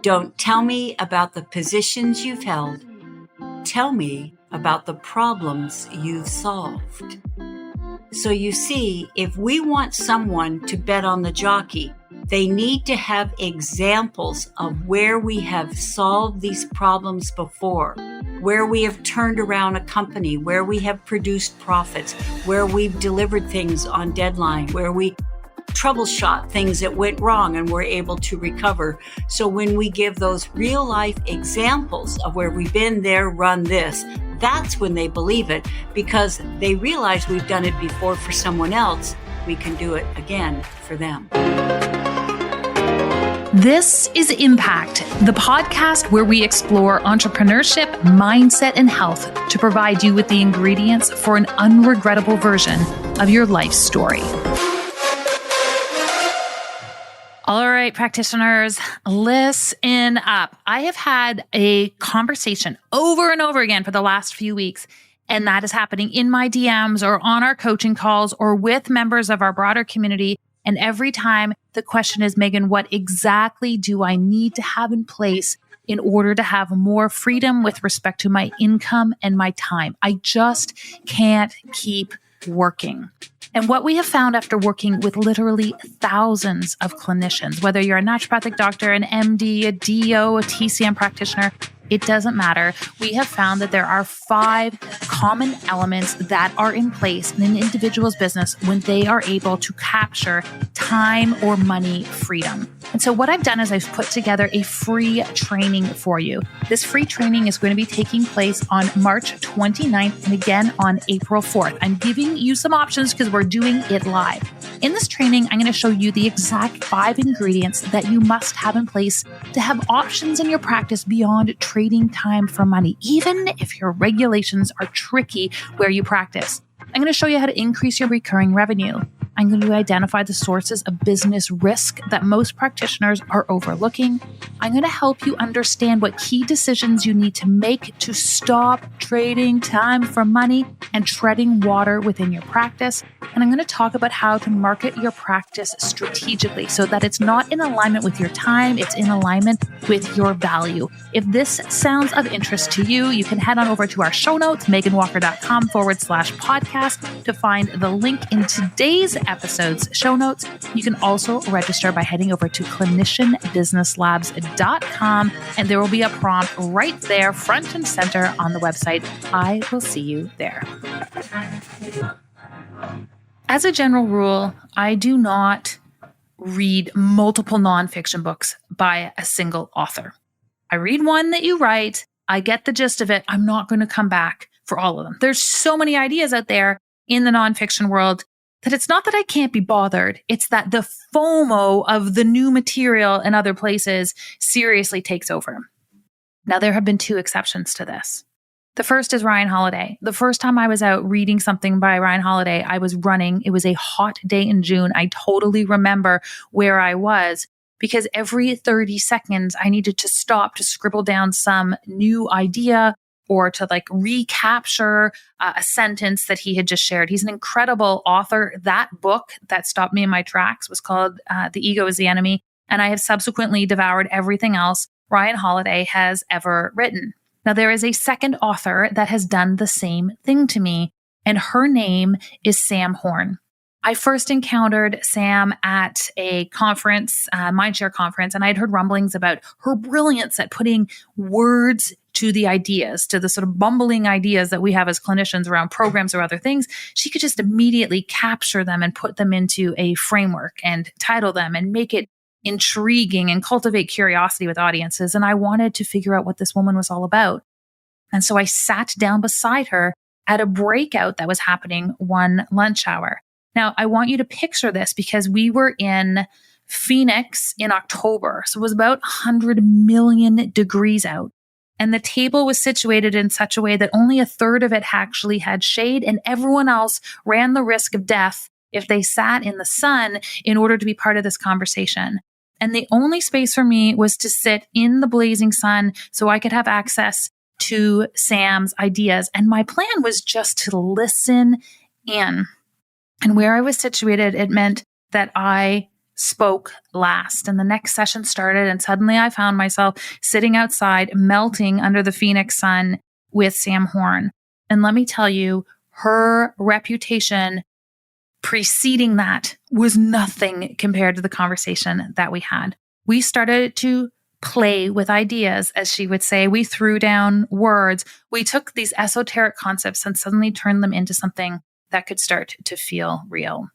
Don't tell me about the positions you've held. Tell me about the problems you've solved. So you see, if we want someone to bet on the jockey, they need to have examples of where we have solved these problems before, where we have turned around a company, where we have produced profits, where we've delivered things on deadline, where we troubleshot things that went wrong and we're able to recover. So when we give those real life examples of where we've been there, run this, that's when they believe it, because they realize we've done it before for someone else. We can do it again for them. This is Impact, the podcast where we explore entrepreneurship, mindset, and health to provide you with the ingredients for an unregrettable version of your life story. All right, practitioners, listen up. I have had a conversation over and over again for the last few weeks, and that is happening in my DMs or on our coaching calls or with members of our broader community. And every time the question is, Meghan, what exactly do I need to have in place in order to have more freedom with respect to my income and my time? I just can't keep working. And what we have found after working with literally thousands of clinicians, whether you're a naturopathic doctor, an MD, a DO, a TCM practitioner, it doesn't matter. We have found that there are 5 common elements that are in place in an individual's business when they are able to capture time or money freedom. And so what I've done is I've put together a free training for you. This free training is going to be taking place on March 29th and again on April 4th. I'm giving you some options because we're doing it live. In this training, I'm going to show you the exact 5 ingredients that you must have in place to have options in your practice beyond trading time for money, even if your regulations are tricky where you practice. I'm going to show you how to increase your recurring revenue. I'm going to identify the sources of business risk that most practitioners are overlooking. I'm going to help you understand what key decisions you need to make to stop trading time for money and treading water within your practice. And I'm going to talk about how to market your practice strategically so that it's not in alignment with your time, it's in alignment with your value. If this sounds of interest to you, you can head on over to our show notes, meghanwalker.com/podcast to find the link in today's episode's show notes. You can also register by heading over to clinicianbusinesslabs.com, and there will be a prompt right there, front and center on the website. I will see you there. As a general rule, I do not read multiple nonfiction books by a single author. I read one that you write, I get the gist of it, I'm not going to come back for all of them. There's so many ideas out there in the nonfiction world that it's not that I can't be bothered. It's that the FOMO of the new material in other places seriously takes over. Now, there have been 2 exceptions to this. The first is Ryan Holiday. The first time I was out reading something by Ryan Holiday, I was running. It was a hot day in June. I totally remember where I was because every 30 seconds I needed to stop to scribble down some new idea or to recapture a sentence that he had just shared. He's an incredible author. That book that stopped me in my tracks was called The Ego is the Enemy. And I have subsequently devoured everything else Ryan Holiday has ever written. Now, there is a second author that has done the same thing to me, and her name is Sam Horn. I first encountered Sam at a conference, Mindshare conference, and I'd heard rumblings about her brilliance at putting words to the ideas, to the sort of bumbling ideas that we have as clinicians around programs or other things. She could just immediately capture them and put them into a framework and title them and make it intriguing and cultivate curiosity with audiences. And I wanted to figure out what this woman was all about. And so I sat down beside her at a breakout that was happening one lunch hour. Now, I want you to picture this because we were in Phoenix in October. So it was about 100 million degrees out. And the table was situated in such a way that only 1/3 of it actually had shade, and everyone else ran the risk of death if they sat in the sun in order to be part of this conversation. And the only space for me was to sit in the blazing sun so I could have access to Sam's ideas. And my plan was just to listen in. And where I was situated, it meant that I spoke last. And the next session started, and suddenly I found myself sitting outside, melting under the Phoenix sun with Sam Horn. And let me tell you, her reputation preceding that was nothing compared to the conversation that we had. We started to play with ideas, as she would say. We threw down words. We took these esoteric concepts and suddenly turned them into something that could start to feel real.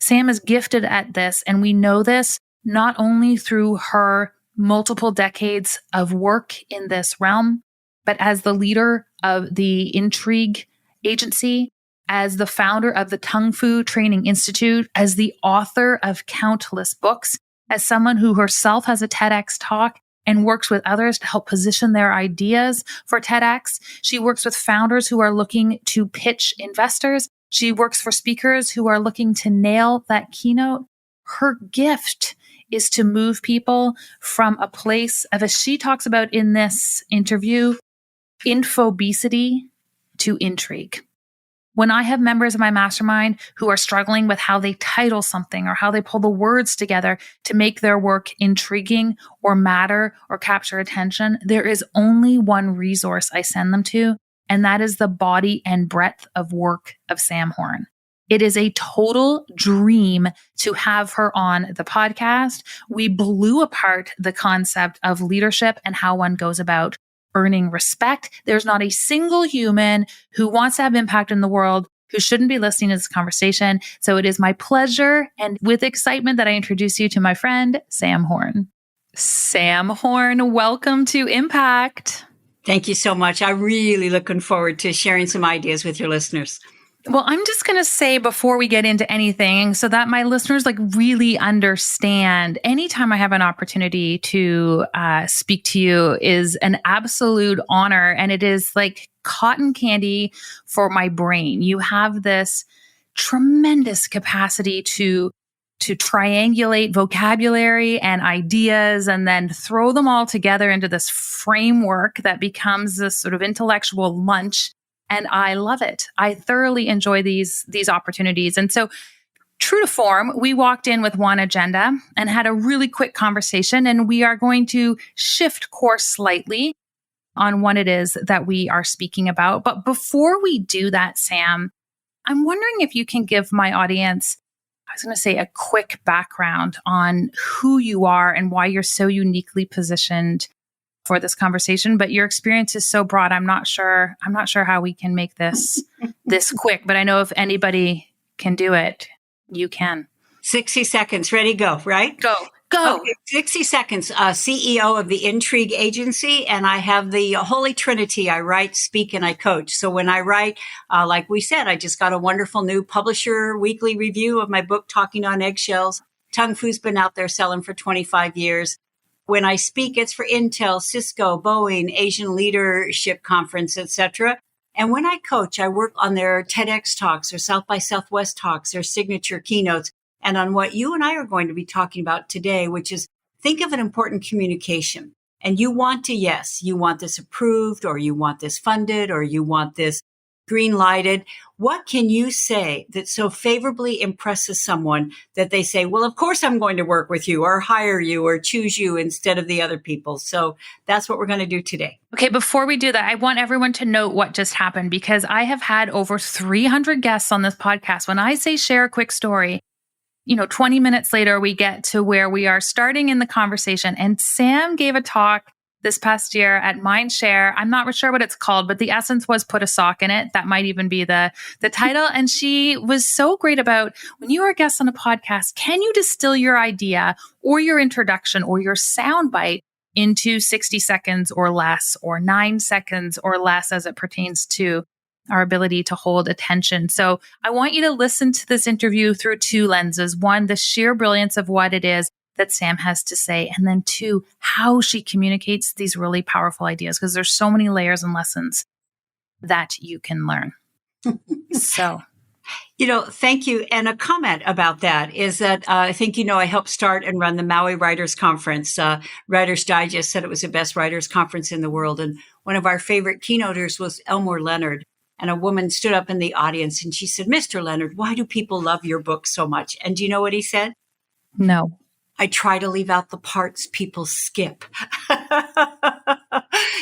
Sam is gifted at this, and we know this not only through her multiple decades of work in this realm, but as the leader of the Intrigue agency, as the founder of the Tung Fu Training Institute, as the author of countless books, as someone who herself has a TEDx talk and works with others to help position their ideas for TEDx. She works with founders who are looking to pitch investors. She works for speakers who are looking to nail that keynote. Her gift is to move people from a place of, as she talks about in this interview, infobesity to intrigue. When I have members of my mastermind who are struggling with how they title something or how they pull the words together to make their work intriguing or matter or capture attention, there is only one resource I send them to, and that is the body and breadth of work of Sam Horn. It is a total dream to have her on the podcast. We blew apart the concept of leadership and how one goes about earning respect. There's not a single human who wants to have impact in the world who shouldn't be listening to this conversation. So it is my pleasure and with excitement that I introduce you to my friend, Sam Horn. Sam Horn, welcome to Impact. Thank you so much. I'm really looking forward to sharing some ideas with your listeners. Well, I'm just going to say before we get into anything so that my listeners really understand, anytime I have an opportunity to speak to you is an absolute honor. And it is like cotton candy for my brain. You have this tremendous capacity to triangulate vocabulary and ideas and then throw them all together into this framework that becomes this sort of intellectual lunch. And I love it. I thoroughly enjoy these opportunities. And so true to form, we walked in with one agenda and had a really quick conversation. And we are going to shift course slightly on what it is that we are speaking about. But before we do that, Sam, I'm wondering if you can give my audience, I was going to say, a quick background on who you are and why you're so uniquely positioned for this conversation, but your experience is so broad. I'm not sure how we can make this quick, but I know if anybody can do it, you can. 60 seconds. Ready, go, right? Go. Okay, 60 seconds. CEO of the Intrigue agency, and I have the Holy Trinity. I write, speak, and I coach. So when I write, like we said, I just got a wonderful new publisher weekly review of my book, Talking on Eggshells. Tung Fu's been out there selling for 25 years. When I speak, it's for Intel, Cisco, Boeing, Asian Leadership Conference, etc. And when I coach, I work on their TEDx talks or South by Southwest talks, their signature keynotes, and on what you and I are going to be talking about today, which is think of an important communication. And you want this approved, or you want this funded, or you want this green lighted. What can you say that so favorably impresses someone that they say, well, of course I'm going to work with you or hire you or choose you instead of the other people? So that's what we're going to do today. Okay, before we do that, I want everyone to note what just happened, because I have had over 300 guests on this podcast. When I say share a quick story, 20 minutes later, we get to where we are starting in the conversation. And Sam gave a talk this past year at Mindshare. I'm not sure what it's called, but the essence was put a sock in it. That might even be the title. And she was so great about, when you are a guest on a podcast, can you distill your idea or your introduction or your soundbite into 60 seconds or less, or 9 seconds or less as it pertains to our ability to hold attention. So I want you to listen to this interview through two lenses. One, the sheer brilliance of what it is that Sam has to say. And then two, how she communicates these really powerful ideas, because there's so many layers and lessons that you can learn. So, thank you. And a comment about that is that I think, I helped start and run the Maui Writers Conference. Writers Digest said it was the best writers conference in the world. And one of our favorite keynoters was Elmore Leonard. And a woman stood up in the audience and she said, Mr. Leonard, why do people love your book so much? And do you know what he said? No. I try to leave out the parts people skip.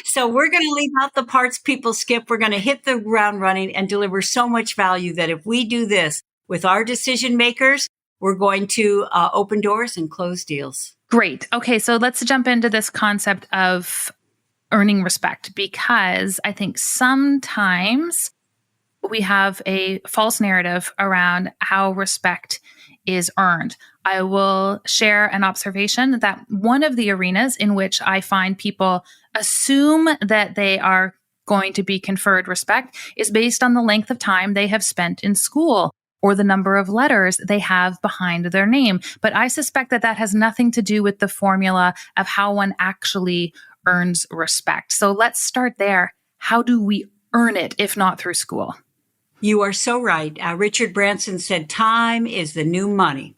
So we're going to leave out the parts people skip. We're going to hit the ground running and deliver so much value that if we do this with our decision makers, we're going to open doors and close deals. Great. Okay, so let's jump into this concept of earning respect, because I think sometimes we have a false narrative around how respect is earned. I will share an observation that one of the arenas in which I find people assume that they are going to be conferred respect is based on the length of time they have spent in school or the number of letters they have behind their name. But I suspect that that has nothing to do with the formula of how one actually earns respect. So let's start there. How do we earn it if not through school? You are so right. Richard Branson said, time is the new money.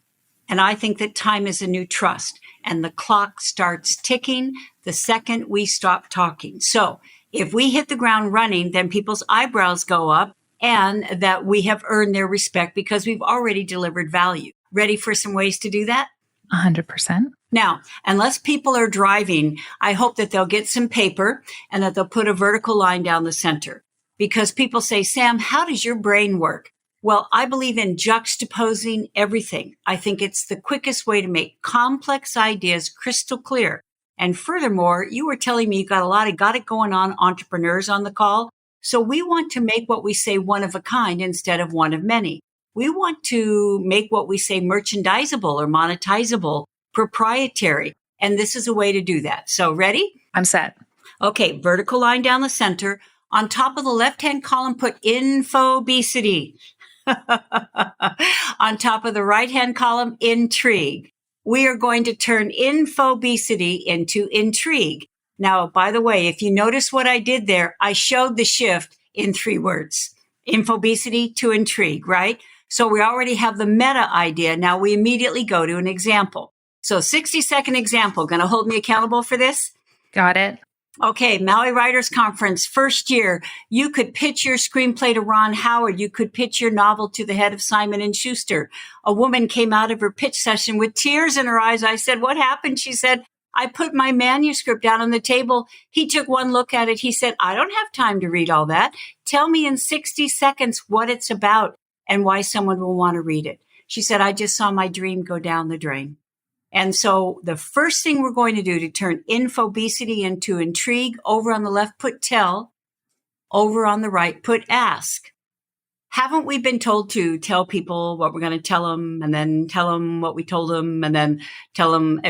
And I think that time is a new trust. And the clock starts ticking the second we stop talking. So if we hit the ground running, then people's eyebrows go up and that we have earned their respect because we've already delivered value. Ready for some ways to do that? 100%. Now, unless people are driving, I hope that they'll get some paper and that they'll put a vertical line down the center. Because people say, Sam, how does your brain work? Well, I believe in juxtaposing everything. I think it's the quickest way to make complex ideas crystal clear. And furthermore, you were telling me you got a lot of got it going on entrepreneurs on the call. So we want to make what we say one of a kind instead of one of many. We want to make what we say merchandisable or monetizable, proprietary. And this is a way to do that. So ready? I'm set. Okay, vertical line down the center. On top of the left-hand column, put Infobesity. On top of the right-hand column, Intrigue. We are going to turn Infobesity into Intrigue. Now, by the way, if you notice what I did there, I showed the shift in 3 words. Infobesity to Intrigue, right? So we already have the meta idea. Now we immediately go to an example. So 60-second example. Going to hold me accountable for this? Got it. Okay, Maui Writers Conference, first year, you could pitch your screenplay to Ron Howard. You could pitch your novel to the head of Simon & Schuster. A woman came out of her pitch session with tears in her eyes. I said, what happened? She said, I put my manuscript down on the table. He took one look at it. He said, I don't have time to read all that. Tell me in 60 seconds what it's about and why someone will want to read it. She said, I just saw my dream go down the drain. And so the first thing we're going to do to turn Infobesity into Intrigue, over on the left, put tell. Over on the right, put ask. Haven't we been told to tell people what we're going to tell them and then tell them what we told them and then tell them?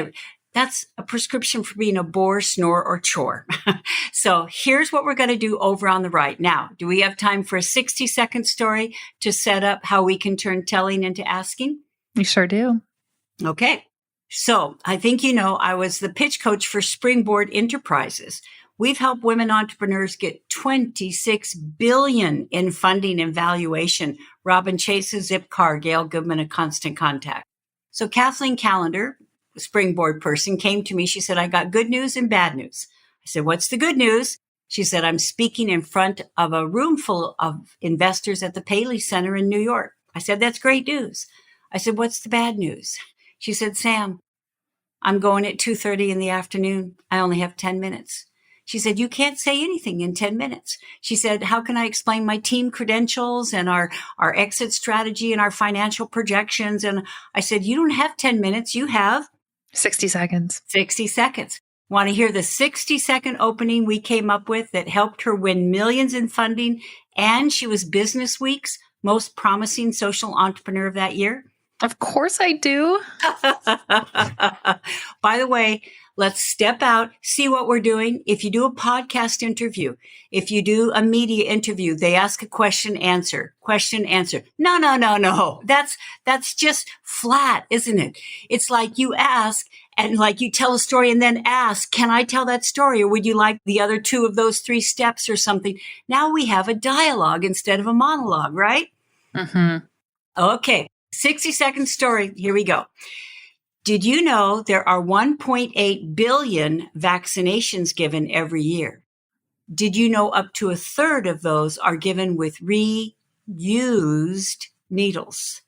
That's a prescription for being a bore, snore, or chore. So here's what we're going to do over on the right. Now, do we have time for a 60-second story to set up how we can turn telling into asking? You sure do. Okay. So I think you know I was the pitch coach for Springboard Enterprises. We've helped women entrepreneurs get $26 billion in funding and valuation. Robin Chase, a Zipcar, Gail Goodman, a Constant Contact. So Kathleen Callender, a Springboard person, came to me. She said, I got good news and bad news. I said, what's the good news? She said, I'm speaking in front of a room full of investors at the Paley Center in New York. I said, that's great news. I said, what's the bad news? She said, Sam, I'm going at 2:30 in the afternoon. I only have 10 minutes. She said, you can't say anything in 10 minutes. She said, how can I explain my team credentials and our exit strategy and our financial projections? And I said, you don't have 10 minutes. You have 60 seconds. 60 seconds. Want to hear the 60-second opening we came up with that helped her win millions in funding? And she was Business Week's most promising social entrepreneur of that year. Of course I do. By the way, let's step out, see what we're doing. If you do a podcast interview, if you do a media interview, they ask a question, answer. No. That's just flat, isn't it? It's like you ask and like you tell a story and then ask, can I tell that story? Or would you like the other 2 of those 3 steps or something? Now we have a dialogue instead of a monologue, right? Mm-hmm. Okay. 60-second story. Here we go. Did you know there are 1.8 billion vaccinations given every year? Did you know up to a third of those are given with reused needles?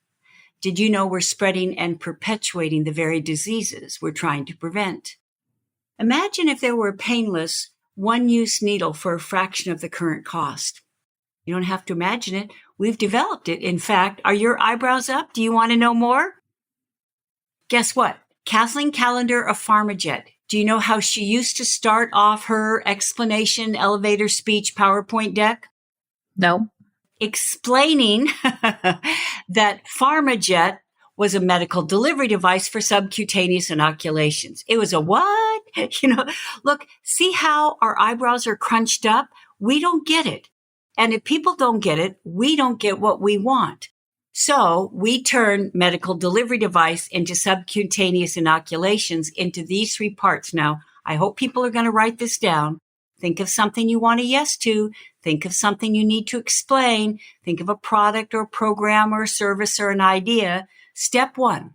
Did you know we're spreading and perpetuating the very diseases we're trying to prevent? Imagine if there were a painless, one-use needle for a fraction of the current cost. You don't have to imagine it. We've developed it. In fact, are your eyebrows up? Do you want to know more? Guess what? Kathleen Callender of PharmaJet. Do you know how she used to start off her explanation, elevator speech, PowerPoint deck? No. Explaining that PharmaJet was a medical delivery device for subcutaneous inoculations. It was a what? Look, see how our eyebrows are crunched up? We don't get it. And if people don't get it, we don't get what we want. So we turn medical delivery device into subcutaneous inoculations into these three parts. Now, I hope people are going to write this down. Think of something you want a yes to. Think of something you need to explain. Think of a product or a program or a service or an idea. Step 1.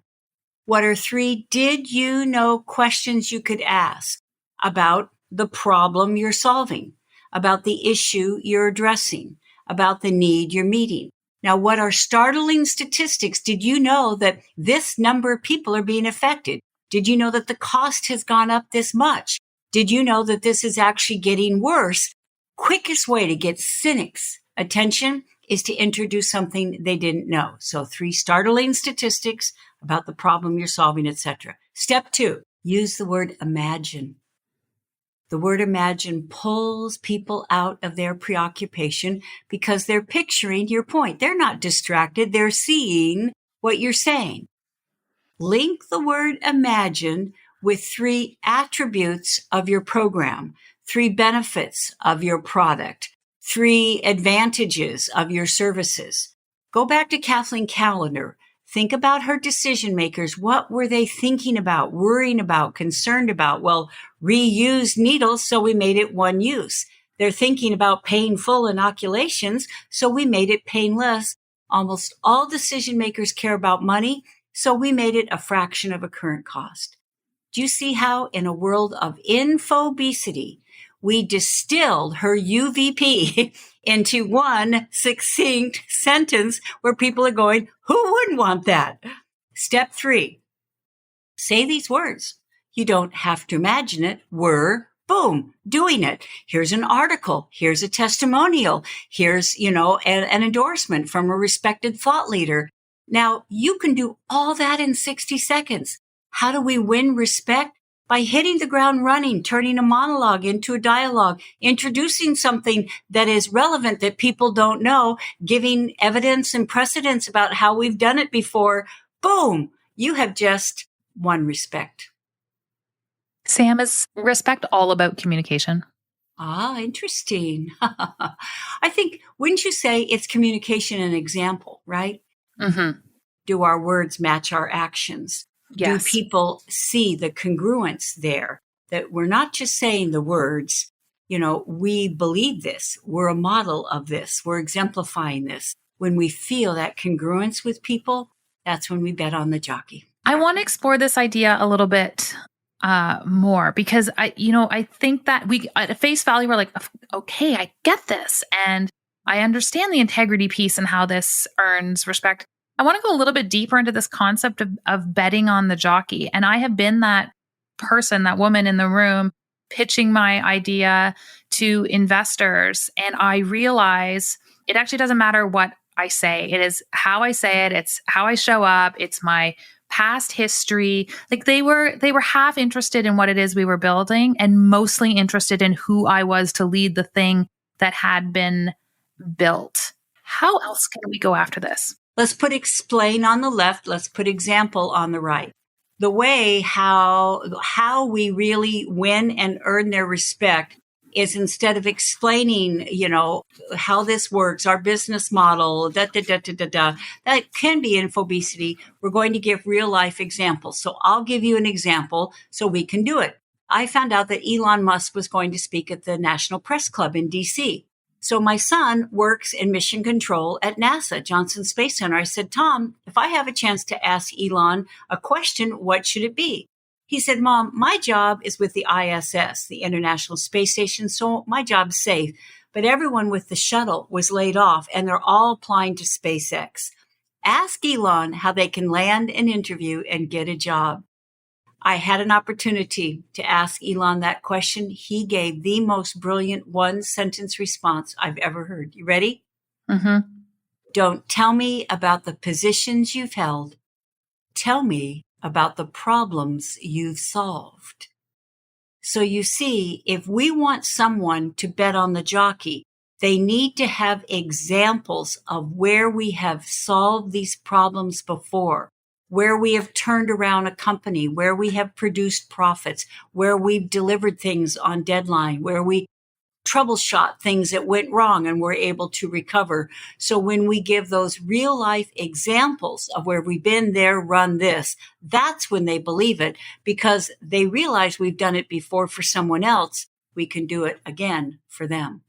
What are 3 did you know questions you could ask about the problem you're solving, about the issue you're addressing, about the need you're meeting? Now, what are startling statistics? Did you know that this number of people are being affected? Did you know that the cost has gone up this much? Did you know that this is actually getting worse? Quickest way to get cynics' attention is to introduce something they didn't know. So 3 startling statistics about the problem you're solving, etc. Step 2, use the word imagine. The word imagine pulls people out of their preoccupation because they're picturing your point. They're not distracted. They're seeing what you're saying. Link the word imagine with 3 attributes of your program, 3 benefits of your product, 3 advantages of your services. Go back to Kathleen Callender. Think about her decision makers. What were they thinking about, worrying about, concerned about? Well, reused needles, so we made it one use. They're thinking about painful inoculations, so we made it painless. Almost all decision makers care about money, so we made it a fraction of a current cost. Do you see how in a world of infobesity, we distilled her UVP into one succinct sentence where people are going, who wouldn't want that? Step 3, say these words. You don't have to imagine it. We're, boom, doing it. Here's an article. Here's a testimonial. Here's, an endorsement from a respected thought leader. Now, you can do all that in 60 seconds. How do we win respect? By hitting the ground running, turning a monologue into a dialogue, introducing something that is relevant that people don't know, giving evidence and precedence about how we've done it before. Boom, you have just won respect. Sam, is respect all about communication? Ah, interesting. I think, wouldn't you say it's communication and example, right? Mm-hmm. Do our words match our actions? Yes. Do people see the congruence there? That we're not just saying the words, we believe this. We're a model of this. We're exemplifying this. When we feel that congruence with people, that's when we bet on the jockey. I want to explore this idea a little bit more because I think that we at face value, we're like, okay, I get this. And I understand the integrity piece and how this earns respect. I want to go a little bit deeper into this concept of betting on the jockey. And I have been that person, that woman in the room pitching my idea to investors. And I realize it actually doesn't matter what I say. It is how I say it. It's how I show up. It's my past history. Like they were half interested in what it is we were building and mostly interested in who I was to lead the thing that had been built. How else can we go after this? Let's put explain on the left. Let's put example on the right. The way how we really win and earn their respect is instead of explaining, how this works, our business model, that can be infobesity. We're going to give real life examples. So I'll give you an example so we can do it. I found out that Elon Musk was going to speak at the National Press Club in DC. So my son works in mission control at NASA, Johnson Space Center. I said, Tom, if I have a chance to ask Elon a question, what should it be? He said, Mom, my job is with the ISS, the International Space Station, so my job's safe. But everyone with the shuttle was laid off, and they're all applying to SpaceX. Ask Elon how they can land an interview and get a job. I had an opportunity to ask Elon that question. He gave the most brilliant one-sentence response I've ever heard. You ready? Mm-hmm. Don't tell me about the positions you've held. Tell me about the problems you've solved. So you see, if we want someone to bet on the jockey, they need to have examples of where we have solved these problems before, where we have turned around a company, where we have produced profits, where we've delivered things on deadline, where we troubleshot things that went wrong and we're able to recover. So when we give those real life examples of where we've been there, run this, that's when they believe it, because they realize we've done it before for someone else. We can do it again for them.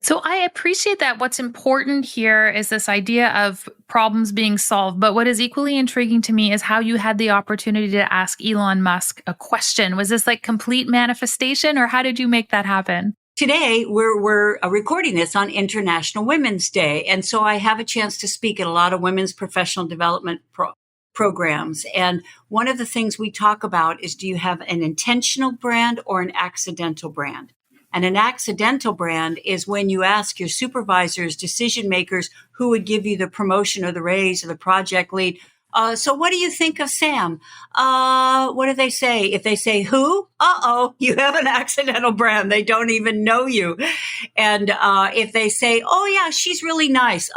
So I appreciate that. What's important here is this idea of problems being solved. But what is equally intriguing to me is how you had the opportunity to ask Elon Musk a question. Was this like complete manifestation, or how did you make that happen? Today, we're recording this on International Women's Day. And so I have a chance to speak at a lot of women's professional development programs. And one of the things we talk about is, do you have an intentional brand or an accidental brand? And an accidental brand is when you ask your supervisors, decision makers, who would give you the promotion or the raise or the project lead, so what do you think of Sam? What do they say? If they say who? You have an accidental brand. They don't even know you. And if they say, oh yeah, she's really nice.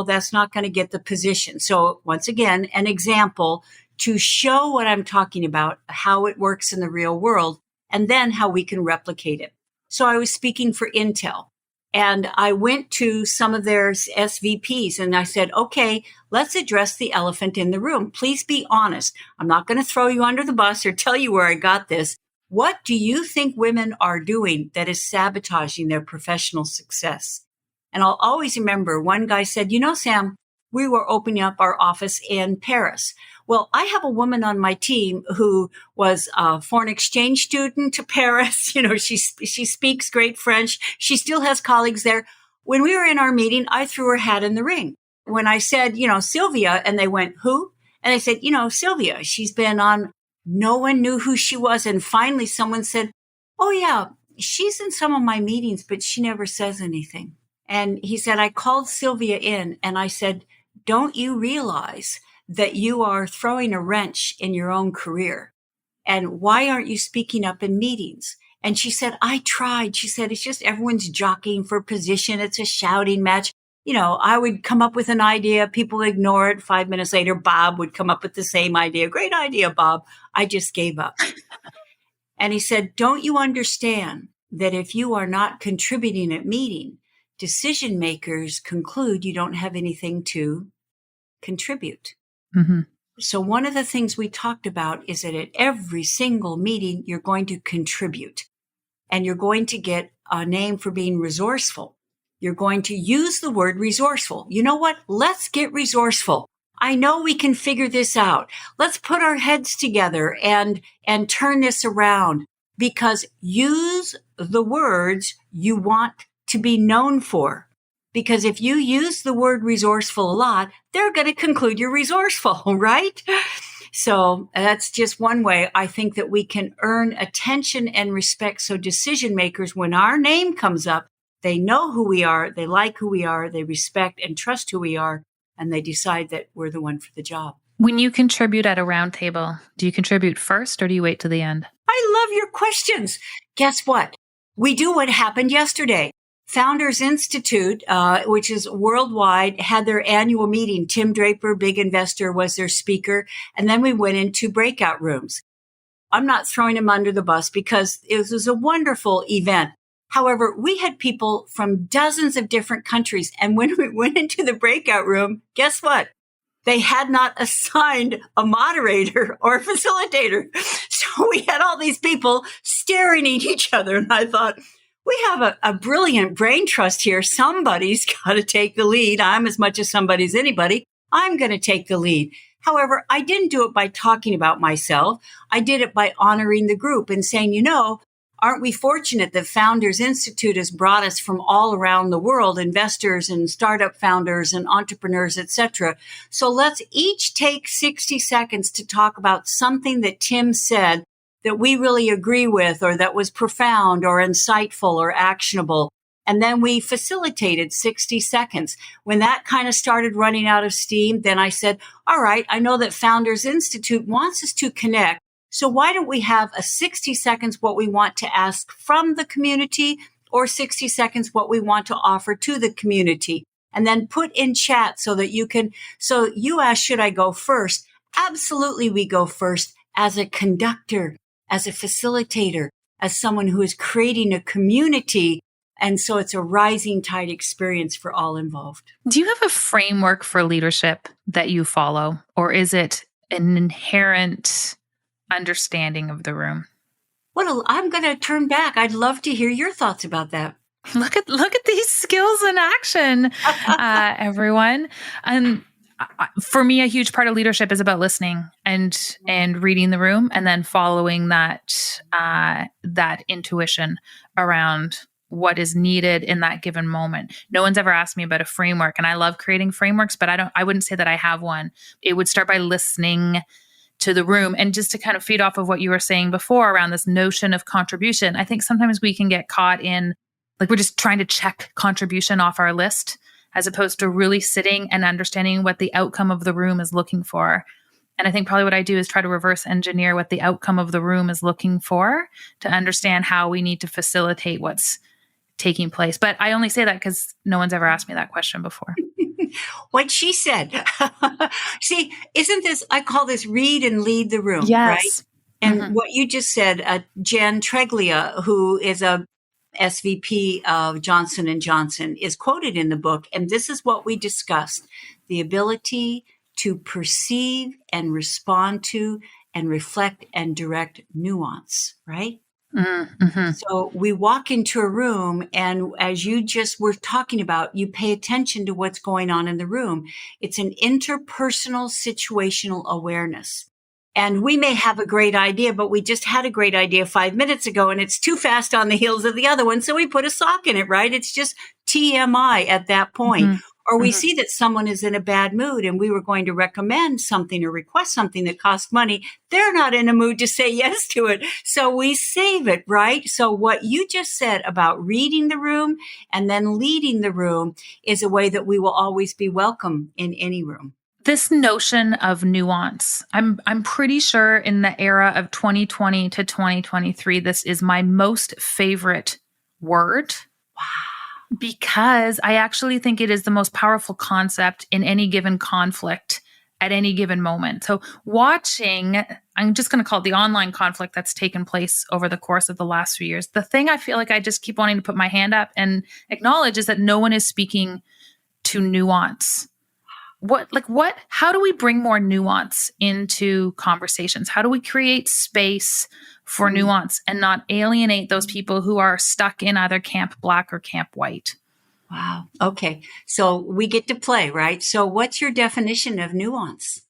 That's not going to get the position. So once again, an example to show what I'm talking about, how it works in the real world, and then how we can replicate it. So I was speaking for Intel. And I went to some of their SVPs and I said, okay, let's address the elephant in the room. Please be honest. I'm not going to throw you under the bus or tell you where I got this. What do you think women are doing that is sabotaging their professional success? And I'll always remember one guy said, Sam, we were opening up our office in Paris. Well, I have a woman on my team who was a foreign exchange student to Paris. She speaks great French. She still has colleagues there. When we were in our meeting, I threw her hat in the ring. When I said, Sylvia, and they went, who? And I said, Sylvia, she's been on, no one knew who she was. And finally someone said, oh yeah, she's in some of my meetings, but she never says anything. And he said, I called Sylvia in and I said, don't you realize that you are throwing a wrench in your own career? And why aren't you speaking up in meetings? And she said, I tried. She said, it's just everyone's jockeying for position. It's a shouting match. I would come up with an idea. People ignore it. 5 minutes later, Bob would come up with the same idea. Great idea, Bob. I just gave up. And he said, don't you understand that if you are not contributing at meeting, decision makers conclude you don't have anything to contribute. Mm-hmm. So one of the things we talked about is that at every single meeting, you're going to contribute and you're going to get a name for being resourceful. You're going to use the word resourceful. You know what? Let's get resourceful. I know we can figure this out. Let's put our heads together and turn this around, because use the words you want to be known for. Because if you use the word resourceful a lot, they're going to conclude you're resourceful, right? So that's just one way I think that we can earn attention and respect. So decision makers, when our name comes up, they know who we are, they like who we are, they respect and trust who we are, and they decide that we're the one for the job. When you contribute at a round table, do you contribute first or do you wait to the end? I love your questions. Guess what? We do what happened yesterday. Founders Institute, which is worldwide, had their annual meeting. Tim Draper, big investor, was their speaker. And then we went into breakout rooms. I'm not throwing him under the bus because it was a wonderful event. However, we had people from dozens of different countries. And when we went into the breakout room, guess what? They had not assigned a moderator or a facilitator. So we had all these people staring at each other. And I thought, we have a brilliant brain trust here. Somebody's got to take the lead. I'm as much as somebody as anybody. I'm going to take the lead. However, I didn't do it by talking about myself. I did it by honoring the group and saying, aren't we fortunate that Founders Institute has brought us from all around the world, investors and startup founders and entrepreneurs, etc. So let's each take 60 seconds to talk about something that Tim said that we really agree with, or that was profound or insightful or actionable. And then we facilitated 60 seconds. When that kind of started running out of steam, then I said, all right, I know that Founders Institute wants us to connect. So why don't we have a 60 seconds what we want to ask from the community, or 60 seconds what we want to offer to the community, and then put in chat so that you can, so you ask, should I go first? Absolutely, we go first as a conductor, as a facilitator, as someone who is creating a community. And so it's a rising tide experience for all involved. Do you have a framework for leadership that you follow, or is it an inherent understanding of the room? Well, I'm going to turn back. I'd love to hear your thoughts about that. Look at these skills in action, everyone. And for me, a huge part of leadership is about listening and reading the room, and then following that intuition around what is needed in that given moment. No one's ever asked me about a framework, and I love creating frameworks, but I wouldn't say that I have one. It would start by listening to the room. And just to kind of feed off of what you were saying before around this notion of contribution, I think sometimes we can get caught in, like, we're just trying to check contribution off our list, as opposed to really sitting and understanding what the outcome of the room is looking for. And I think probably what I do is try to reverse engineer what the outcome of the room is looking for, to understand how we need to facilitate what's taking place. But I only say that because no one's ever asked me that question before. What she said. See, isn't this, I call this read and lead the room, Yes. right? And what you just said, Jen Treglia, who is a SVP of Johnson & Johnson, is quoted in the book. And this is what we discussed: the ability to perceive and respond to and reflect and direct nuance, right? Mm-hmm. So we walk into a room, and as you just were talking about, you pay attention to what's going on in the room. It's an interpersonal situational awareness. And we may have a great idea, but we just had a great idea 5 minutes ago, and it's too fast on the heels of the other one. So we put a sock in it, right? It's just TMI at that point. Mm-hmm. Or we see that someone is in a bad mood, and we were going to recommend something or request something that costs money. They're not in a mood to say yes to it. So we save it, right? So what you just said about reading the room and then leading the room is a way that we will always be welcome in any room. This notion of nuance, I'm pretty sure in the era of 2020 to 2023, this is my most favorite word. Wow. Because I actually think it is the most powerful concept in any given conflict at any given moment. So watching, I'm just going to call it the online conflict that's taken place over the course of the last few years. The thing I feel like I just keep wanting to put my hand up and acknowledge is that no one is speaking to nuance. How do we bring more nuance into conversations? How do we create space for nuance and not alienate those people who are stuck in either camp black or camp white? Wow. Okay. So we get to play, right? So what's your definition of nuance?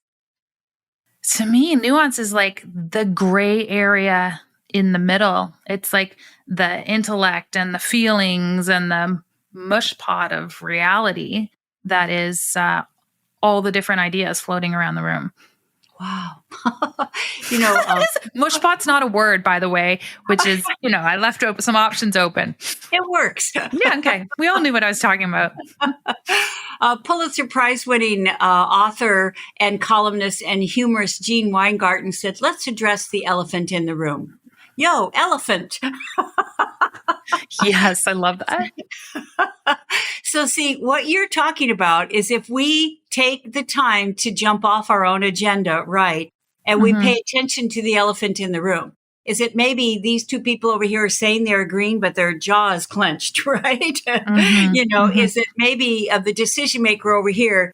To me, nuance is like the gray area in the middle. It's like the intellect and the feelings and the mush pot of reality that is all the different ideas floating around the room. Wow. Mushpot's not a word, by the way, which is, I left some options open. It works. Yeah, okay. We all knew what I was talking about. Pulitzer Prize winning author and columnist and humorist Gene Weingarten said, let's address the elephant in the room. Yo, elephant. Yes, I love that. So see, what you're talking about is if we take the time to jump off our own agenda, right, and we pay attention to the elephant in the room, is it maybe these two people over here are saying they're agreeing, but their jaw is clenched, right? Is it maybe the decision maker over here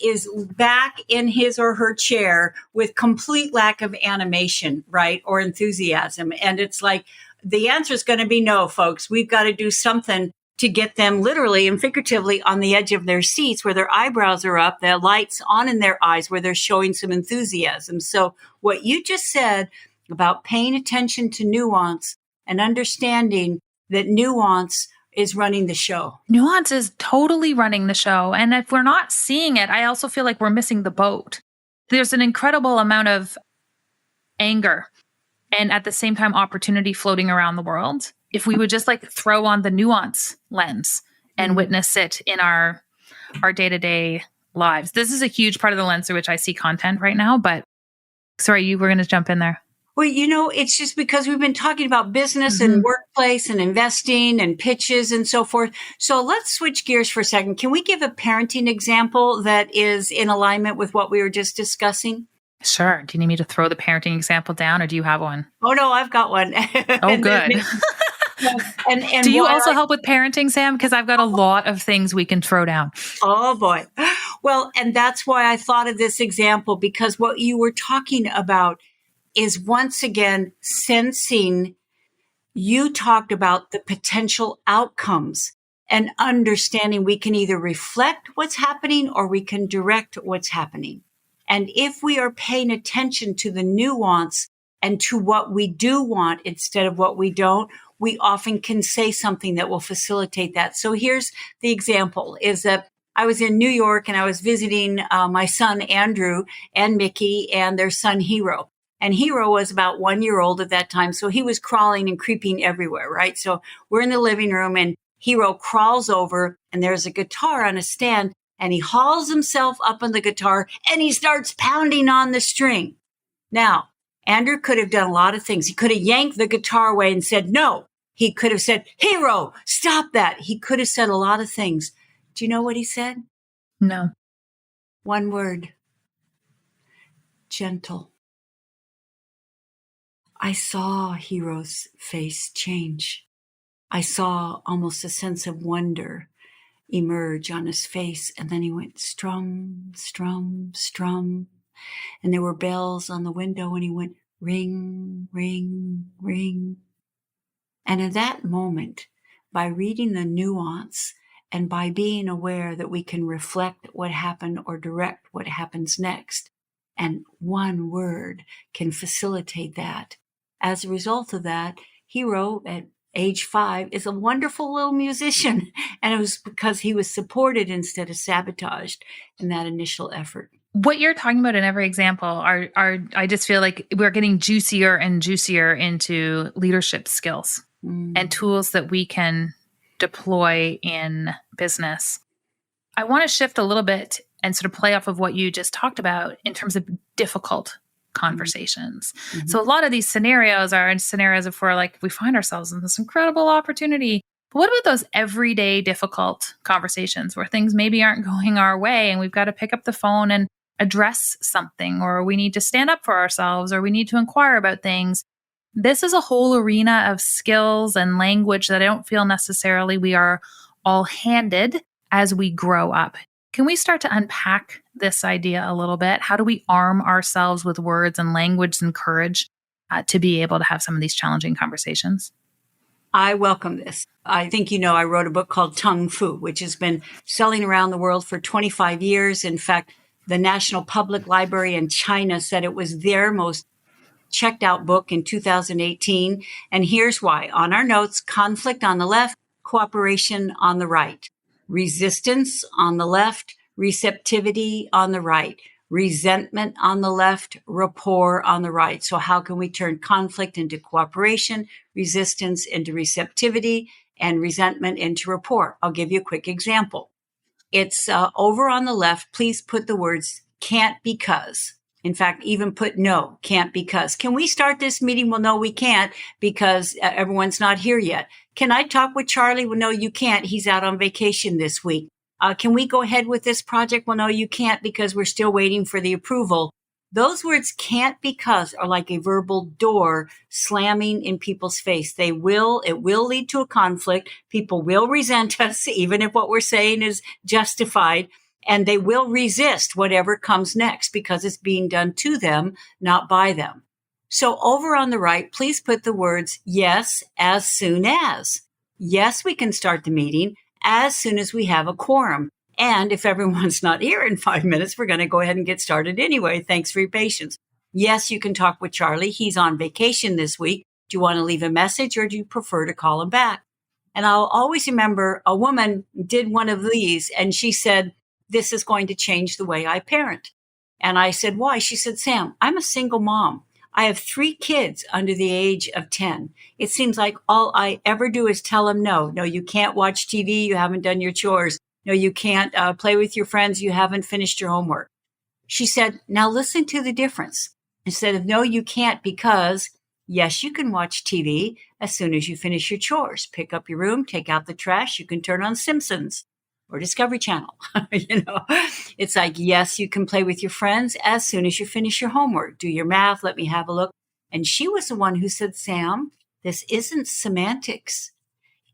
is back in his or her chair with complete lack of animation, right, or enthusiasm. And it's like, the answer is going to be no, folks. We've got to do something to get them literally and figuratively on the edge of their seats where their eyebrows are up, their lights on in their eyes, where they're showing some enthusiasm. So what you just said about paying attention to nuance and understanding that nuance is running the show. Nuance is totally running the show. And if we're not seeing it, I also feel like we're missing the boat. There's an incredible amount of anger and at the same time opportunity floating around the world. If we would just like throw on the nuance lens and witness it in our day-to-day lives. This is a huge part of the lens through which I see content right now, but sorry, you were going to jump in there. Well, it's just because we've been talking about business and workplace and investing and pitches and so forth. So let's switch gears for a second. Can we give a parenting example that is in alignment with what we were just discussing? Sure. Do you need me to throw the parenting example down or do you have one? Oh, no, I've got one. Oh, good. And do you also help with parenting, Sam? Because I've got a lot of things we can throw down. Oh, boy. Well, and that's why I thought of this example, because what you were talking about is once again sensing. You talked about the potential outcomes and understanding we can either reflect what's happening or we can direct what's happening. And if we are paying attention to the nuance and to what we do want instead of what we don't, we often can say something that will facilitate that. So here's the example is that I was in New York and I was visiting my son, Andrew, and Mickey and their son, Hero. And Hero was about 1 year old at that time. So he was crawling and creeping everywhere, right? So we're in the living room and Hero crawls over and there's a guitar on a stand and he hauls himself up on the guitar and he starts pounding on the string. Now, Andrew could have done a lot of things. He could have yanked the guitar away and said, no. He could have said, Hero, stop that. He could have said a lot of things. Do you know what he said? No. One word. Gentle. I saw Hero's face change. I saw almost a sense of wonder emerge on his face. And then he went strum, strum, strum. And there were bells on the window and he went ring, ring, ring. And in that moment, by reading the nuance and by being aware that we can reflect what happened or direct what happens next, and one word can facilitate that. As a result of that, Hero at age 5 is a wonderful little musician. And it was because he was supported instead of sabotaged in that initial effort. What you're talking about in every example are I just feel like we're getting juicier and juicier into leadership skills and tools that we can deploy in business. I want to shift a little bit and sort of play off of what you just talked about in terms of difficult conversations. So a lot of these scenarios are scenarios of where like we find ourselves in this incredible opportunity. But what about those everyday difficult conversations where things maybe aren't going our way and we've got to pick up the phone and address something, or we need to stand up for ourselves, or we need to inquire about things? This is a whole arena of skills and language that I don't feel necessarily we are all handed as we grow up. Can we start to unpack this idea a little bit? How do we arm ourselves with words and language and courage to be able to have some of these challenging conversations? I welcome this. I think I wrote a book called Tongue Fu, which has been selling around the world for 25 years. In fact, the National Public Library in China said it was their most checked out book in 2018. And here's why. On our notes, conflict on the left, cooperation on the right. Resistance on the left, receptivity on the right, resentment on the left, rapport on the right. So how can we turn conflict into cooperation, resistance into receptivity, and resentment into rapport? I'll give you a quick example. It's over on the left. Please put the words can't because. In fact, even put no, can't because. Can we start this meeting? Well, no, we can't because everyone's not here yet. Can I talk with Charlie? Well, no, you can't. He's out on vacation this week. Can we go ahead with this project? Well, no, you can't because we're still waiting for the approval. Those words can't because are like a verbal door slamming in people's face. It will lead to a conflict. People will resent us, even if what we're saying is justified. And they will resist whatever comes next because it's being done to them, not by them. So over on the right, please put the words, yes, as soon as. Yes, we can start the meeting as soon as we have a quorum. And if everyone's not here in 5 minutes, we're going to go ahead and get started anyway. Thanks for your patience. Yes, you can talk with Charlie. He's on vacation this week. Do you want to leave a message or do you prefer to call them back? And I'll always remember a woman did one of these and she said, this is going to change the way I parent. And I said, why? She said, Sam, I'm a single mom. I have 3 kids under the age of 10. It seems like all I ever do is tell them, no, you can't watch TV. You haven't done your chores. No, you can't play with your friends. You haven't finished your homework. She said, now listen to the difference. Instead of no, you can't because yes, you can watch TV as soon as you finish your chores. Pick up your room, take out the trash. You can turn on Simpsons or Discovery Channel. It's like, yes, you can play with your friends as soon as you finish your homework. Do your math. Let me have a look. And she was the one who said, Sam, this isn't semantics.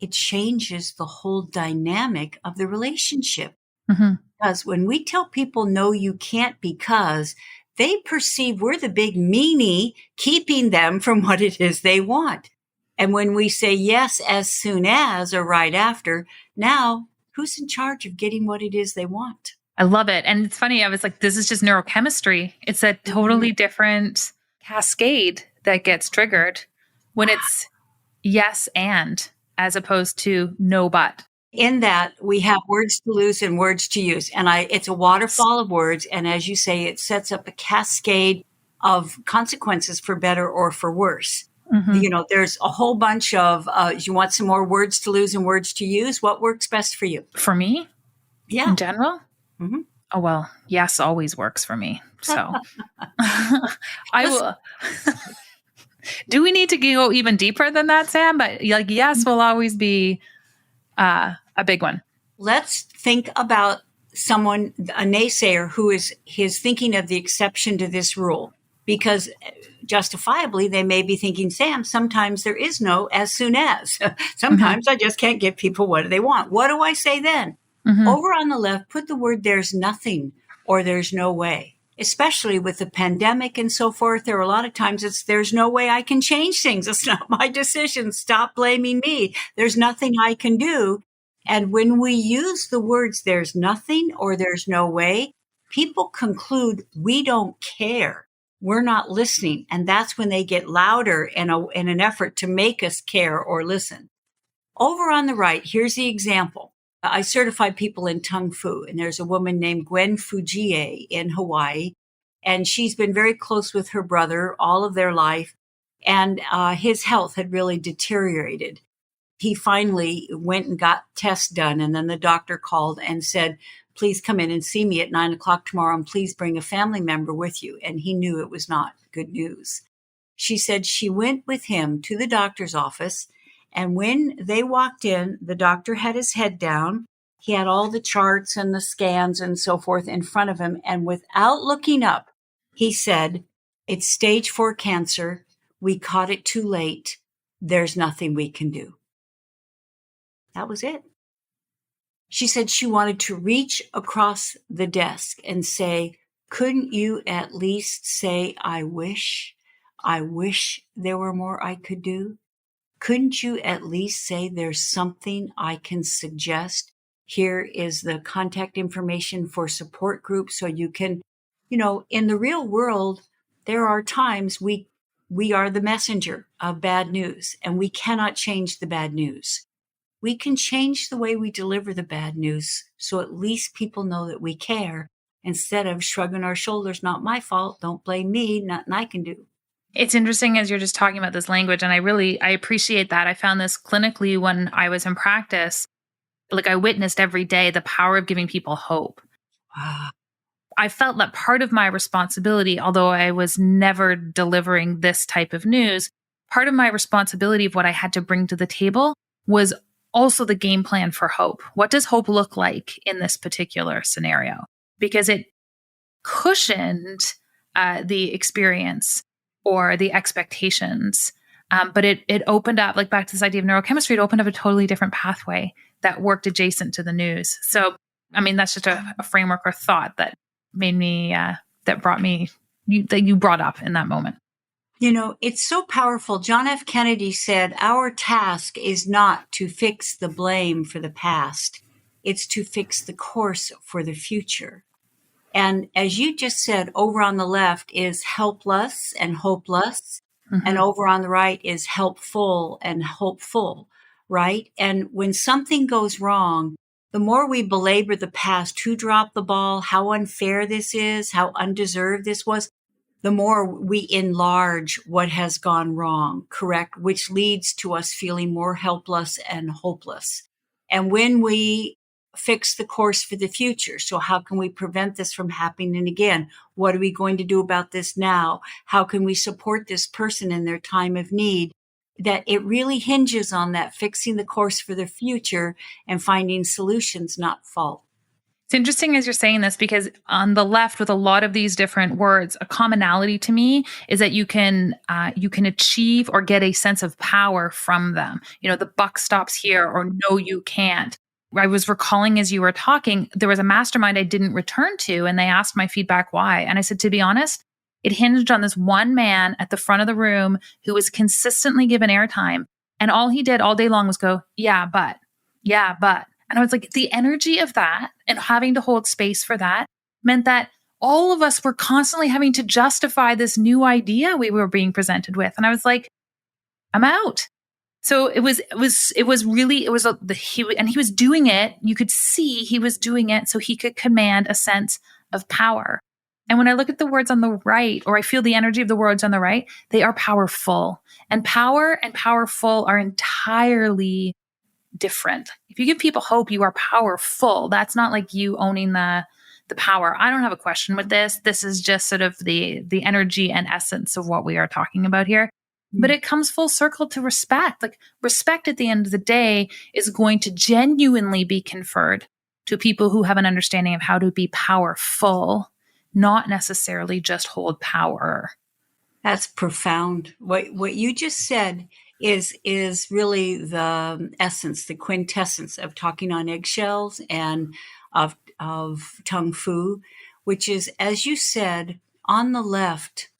It changes the whole dynamic of the relationship. Mm-hmm. Because when we tell people, no, you can't because they perceive we're the big meanie keeping them from what it is they want. And when we say yes, as soon as or right after, now who's in charge of getting what it is they want? I love it. And it's funny. I was like, this is just neurochemistry. It's a totally different cascade that gets triggered when it's yes and as opposed to no but. In that, we have words to lose and words to use. And it's a waterfall of words. And as you say, it sets up a cascade of consequences for better or for worse. Mm-hmm. There's a whole bunch of, you want some more words to lose and words to use? What works best for you? For me? Yeah. In general? Mm-hmm. Oh, well, yes always works for me. So I will. Do we need to go even deeper than that, Sam? But like, yes will always be a big one. Let's think about someone, a naysayer, who is thinking of the exception to this rule, because justifiably they may be thinking, Sam, sometimes there is no as soon as. Sometimes I just can't give people what they want. What do I say then? Over on the left, put the word there's nothing or there's no way. Especially with the pandemic and so forth, there are a lot of times there's no way I can change things. It's not my decision. Stop blaming me. There's nothing I can do. And when we use the words there's nothing or there's no way, people conclude we don't care. We're not listening. And that's when they get louder in an effort to make us care or listen. Over on the right, here's the example. I certify people in Tung Fu, and there's a woman named Gwen Fujie in Hawaii, and she's been very close with her brother all of their life, and his health had really deteriorated. He finally went and got tests done, and then the doctor called and said, please come in and see me at 9:00 tomorrow, and please bring a family member with you. And he knew it was not good news. She said she went with him to the doctor's office, and when they walked in, the doctor had his head down. He had all the charts and the scans and so forth in front of him. And without looking up, he said, it's stage 4 cancer. We caught it too late. There's nothing we can do. That was it. She said she wanted to reach across the desk and say, couldn't you at least say, I wish there were more I could do? Couldn't you at least say there's something I can suggest? Here is the contact information for support groups so you can, in the real world, there are times we are the messenger of bad news and we cannot change the bad news. We can change the way we deliver the bad news so at least people know that we care instead of shrugging our shoulders, not my fault, don't blame me, nothing I can do. It's interesting as you're just talking about this language, and I appreciate that. I found this clinically when I was in practice. Like I witnessed every day the power of giving people hope. Wow. I felt that part of my responsibility, although I was never delivering this type of news, part of my responsibility of what I had to bring to the table was also the game plan for hope. What does hope look like in this particular scenario? Because it cushioned the experience or the expectations. But it opened up, like back to this idea of neurochemistry, it opened up a totally different pathway that worked adjacent to the news. So, I mean, that's just a framework or thought that made me, that you brought up in that moment. It's so powerful. John F. Kennedy said, our task is not to fix the blame for the past. It's to fix the course for the future. And as you just said, over on the left is helpless and hopeless. and over on the right is helpful and hopeful, right? And when something goes wrong, the more we belabor the past, who dropped the ball, how unfair this is, how undeserved this was, the more we enlarge what has gone wrong, correct? Which leads to us feeling more helpless and hopeless. And when we fix the course for the future, so how can we prevent this from happening again? What are we going to do about this now? How can we support this person in their time of need? That it really hinges on that fixing the course for the future and finding solutions, not fault. It's interesting as you're saying this, because on the left with a lot of these different words, a commonality to me is that you can achieve or get a sense of power from them. The buck stops here, or no, you can't. I was recalling as you were talking, there was a mastermind I didn't return to, and they asked my feedback why. And I said, to be honest, it hinged on this one man at the front of the room who was consistently given airtime. And all he did all day long was go, yeah, but. And I was like, the energy of that and having to hold space for that meant that all of us were constantly having to justify this new idea we were being presented with. And I was like, I'm out. So he was doing it. You could see he was doing it so he could command a sense of power. And when I look at the words on the right, or I feel the energy of the words on the right, they are powerful. And power and powerful are entirely different. If you give people hope, you are powerful. That's not like you owning the power. I don't have a question with this. This is just sort of the energy and essence of what we are talking about here. But it comes full circle to respect. Like, respect at the end of the day is going to genuinely be conferred to people who have an understanding of how to be powerful, not necessarily just hold power. That's profound. What you just said is really the essence, the quintessence of talking on eggshells and of Tung Fu, which is, as you said, on the left,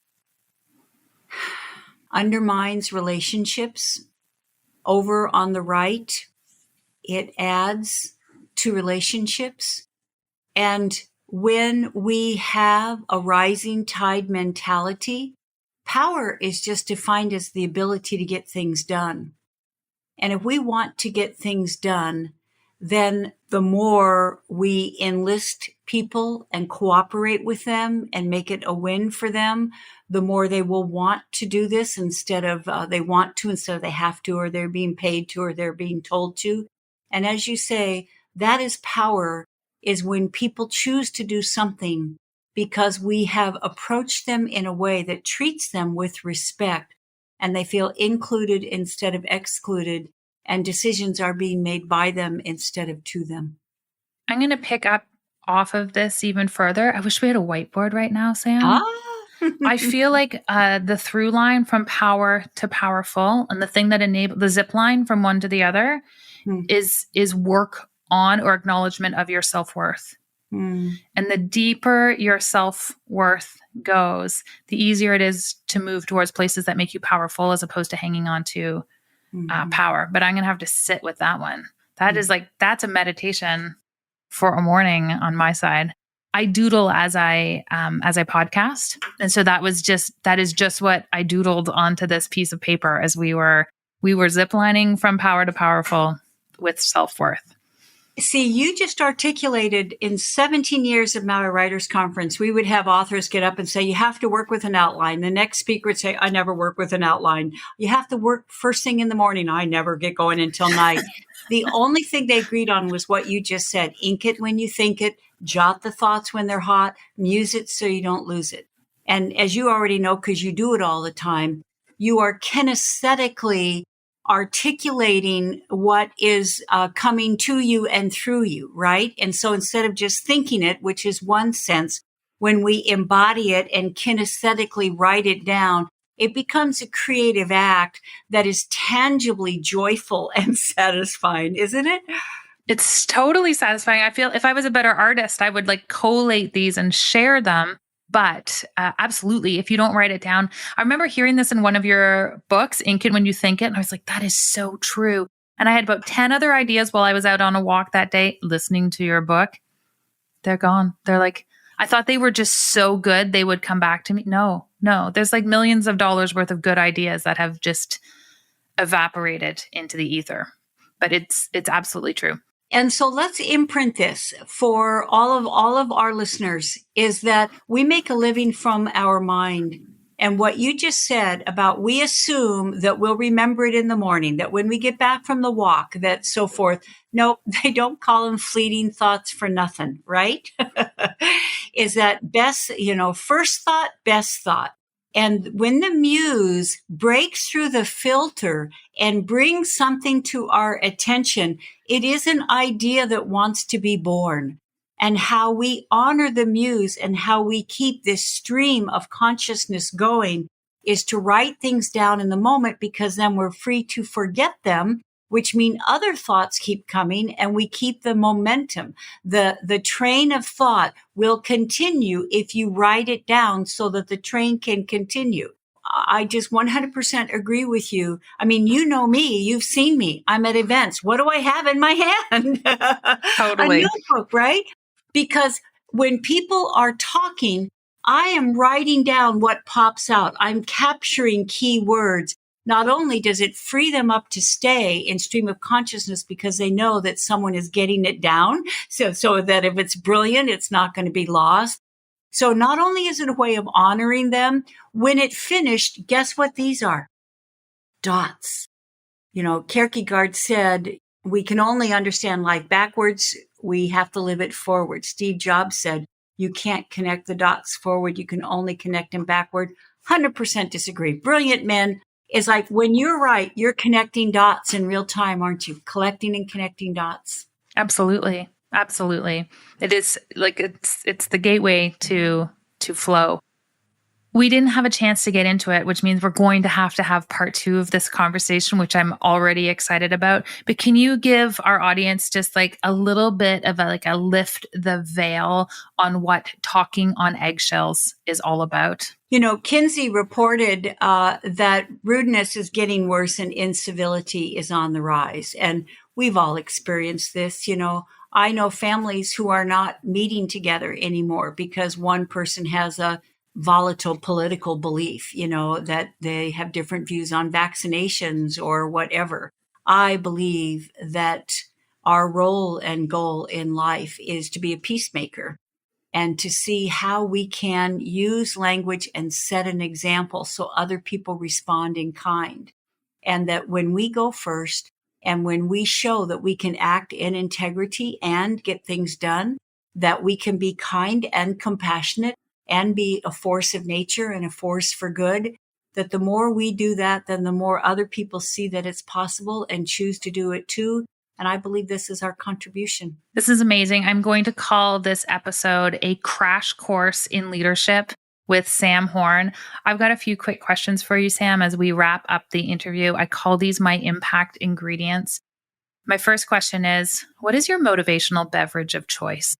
undermines relationships. Over on the right, it adds to relationships. And when we have a rising tide mentality, power is just defined as the ability to get things done. And if we want to get things done, then the more we enlist people and cooperate with them and make it a win for them, the more they will want to do this instead of they have to, or they're being paid to, or they're being told to. And as you say, that is power, is when people choose to do something because we have approached them in a way that treats them with respect, and they feel included instead of excluded, and decisions are being made by them instead of to them. I'm going to pick up off of this even further. I wish we had a whiteboard right now, Sam. I feel like the through line from power to powerful, and the thing that enables the zip line from one to the other is work on or acknowledgement of your self-worth. And the deeper your self-worth goes, the easier it is to move towards places that make you powerful, as opposed to hanging on to power. But I'm going to have to sit with that one. That is that's a meditation for a morning on my side. I doodle as I podcast. And so that is just what I doodled onto this piece of paper as we were ziplining from power to powerful with self-worth. See, you just articulated in 17 years of Maui Writers Conference, we would have authors get up and say, you have to work with an outline. The next speaker would say, I never work with an outline. You have to work first thing in the morning. I never get going until night. The only thing they agreed on was what you just said. Ink it when you think it, jot the thoughts when they're hot, muse it so you don't lose it. And as you already know, because you do it all the time, you are kinesthetically articulating what is coming to you and through you, right? And so instead of just thinking it, which is one sense, when we embody it and kinesthetically write it down, it becomes a creative act that is tangibly joyful and satisfying, isn't it? It's totally satisfying. I feel if I was a better artist, I would collate these and share them. But absolutely, if you don't write it down, I remember hearing this in one of your books, Ink It When You Think It. And I was like, that is so true. And I had about 10 other ideas while I was out on a walk that day listening to your book. They're gone. They're like, I thought they were just so good they would come back to me. No, there's like millions of dollars worth of good ideas that have just evaporated into the ether. But it's absolutely true. And so let's imprint this for all of our listeners, is that we make a living from our mind. And what you just said about, we assume that we'll remember it in the morning, that when we get back from the walk, that so forth. No, they don't call them fleeting thoughts for nothing, right? Is that best, first thought, best thought. And when the muse breaks through the filter and brings something to our attention, it is an idea that wants to be born. And how we honor the muse and how we keep this stream of consciousness going is to write things down in the moment, because then we're free to forget them, which mean other thoughts keep coming and we keep the momentum. The train of thought will continue if you write it down so that the train can continue. I just 100% agree with you. I mean, you know me, you've seen me. I'm at events. What do I have in my hand? Totally. A notebook, right? Because when people are talking, I am writing down what pops out. I'm capturing key words. Not only does it free them up to stay in stream of consciousness because they know that someone is getting it down, so that if it's brilliant, it's not going to be lost. So not only is it a way of honoring them, when it finished, guess what these are? Dots. Kierkegaard said, we can only understand life backwards. We have to live it forward. Steve Jobs said, you can't connect the dots forward. You can only connect them backward. 100% disagree. Brilliant men. It's like, when you're right, you're connecting dots in real time, aren't you? Collecting and connecting dots. Absolutely. It is like, it's the gateway to flow. We didn't have a chance to get into it, which means we're going to have part 2 of this conversation, which I'm already excited about. But can you give our audience just like a little bit of a lift the veil on what talking on eggshells is all about? Kinsey reported that rudeness is getting worse and incivility is on the rise. And we've all experienced this. I know families who are not meeting together anymore because one person has a volatile political belief, that they have different views on vaccinations or whatever. I believe that our role and goal in life is to be a peacemaker and to see how we can use language and set an example so other people respond in kind. And that when we go first and when we show that we can act in integrity and get things done, that we can be kind and compassionate and be a force of nature and a force for good, that the more we do that, then the more other people see that it's possible and choose to do it too. And I believe this is our contribution. This is amazing. I'm going to call this episode a crash course in leadership with Sam Horn. I've got a few quick questions for you, Sam, as we wrap up the interview. I call these my impact ingredients. My first question is, what is your motivational beverage of choice?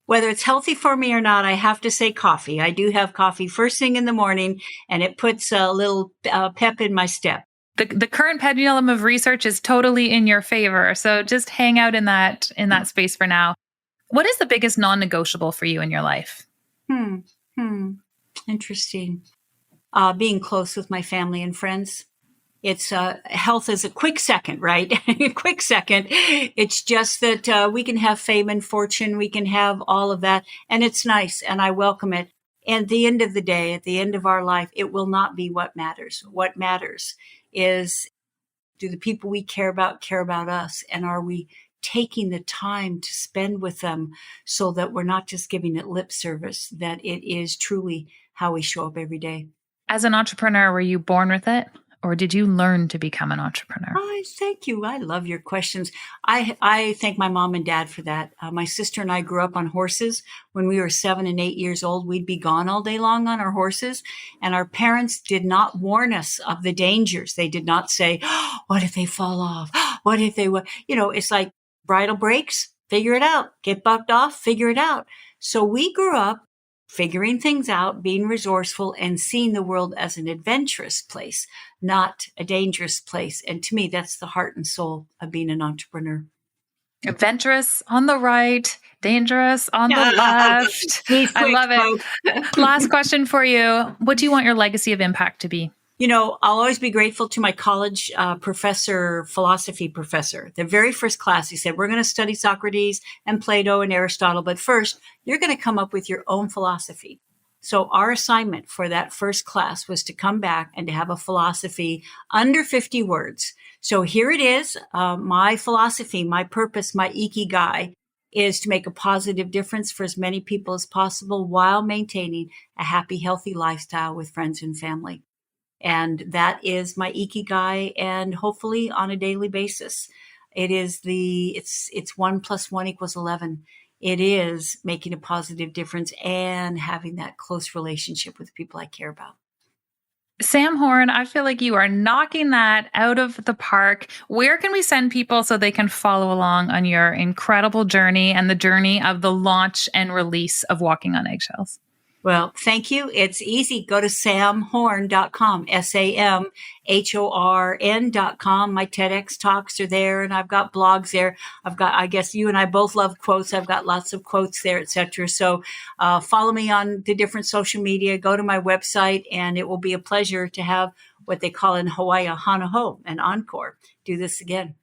Whether it's healthy for me or not, I have to say coffee. I do have coffee first thing in the morning, and it puts a little pep in my step. The current pendulum of research is totally in your favor. So just hang out in that space for now. What is the biggest non-negotiable for you in your life? Interesting. Being close with my family and friends. It's health is a quick second, right? Quick second. It's just that we can have fame and fortune. We can have all of that. And it's nice. And I welcome it. And at the end of the day, at the end of our life, it will not be what matters. What matters is, do the people we care about us? And are we taking the time to spend with them so that we're not just giving it lip service, that it is truly how we show up every day? As an entrepreneur, were you born with it? Or did you learn to become an entrepreneur? Oh, thank you. I love your questions. I thank my mom and dad for that. My sister and I grew up on horses. When we were 7 and 8 years old, we'd be gone all day long on our horses. And our parents did not warn us of the dangers. They did not say, oh, what if they fall off? What if they would? It's like bridle breaks, figure it out. Get bucked off, figure it out. So we grew up figuring things out, being resourceful, and seeing the world as an adventurous place, not a dangerous place. And to me, that's the heart and soul of being an entrepreneur. Adventurous on the right, dangerous on the left. I love it. Last question for you. What do you want your legacy of impact to be? I'll always be grateful to my college philosophy professor. The very first class, he said, we're going to study Socrates and Plato and Aristotle, but first, you're going to come up with your own philosophy. So our assignment for that first class was to come back and to have a philosophy under 50 words. So here it is. My philosophy, my purpose, my ikigai is to make a positive difference for as many people as possible while maintaining a happy, healthy lifestyle with friends and family. And that is my ikigai, and hopefully on a daily basis. It's 1 + 1 = 11. It is making a positive difference and having that close relationship with people I care about. Sam Horn, I feel like you are knocking that out of the park. Where can we send people so they can follow along on your incredible journey and the journey of the launch and release of Walking on Eggshells? Well, thank you. It's easy. Go to samhorn.com, SAMHORN.com. My TEDx talks are there, and I've got blogs there. I guess you and I both love quotes. I've got lots of quotes there, etc. So follow me on the different social media. Go to my website, and it will be a pleasure to have what they call in Hawaii a hana ho, an encore. Do this again.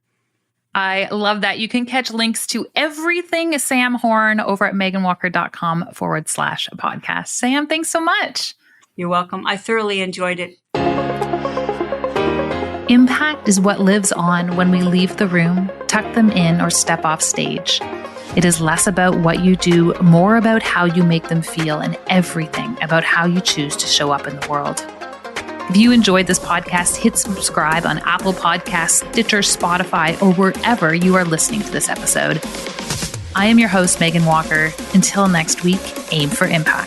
I love that. You can catch links to everything Sam Horn over at meganwalker.com/podcast. Sam, thanks so much. You're welcome. I thoroughly enjoyed it. Impact is what lives on when we leave the room, tuck them in, or step off stage. It is less about what you do, more about how you make them feel, and everything about how you choose to show up in the world. If you enjoyed this podcast, hit subscribe on Apple Podcasts, Stitcher, Spotify, or wherever you are listening to this episode. I am your host, Meghan Walker. Until next week, aim for impact.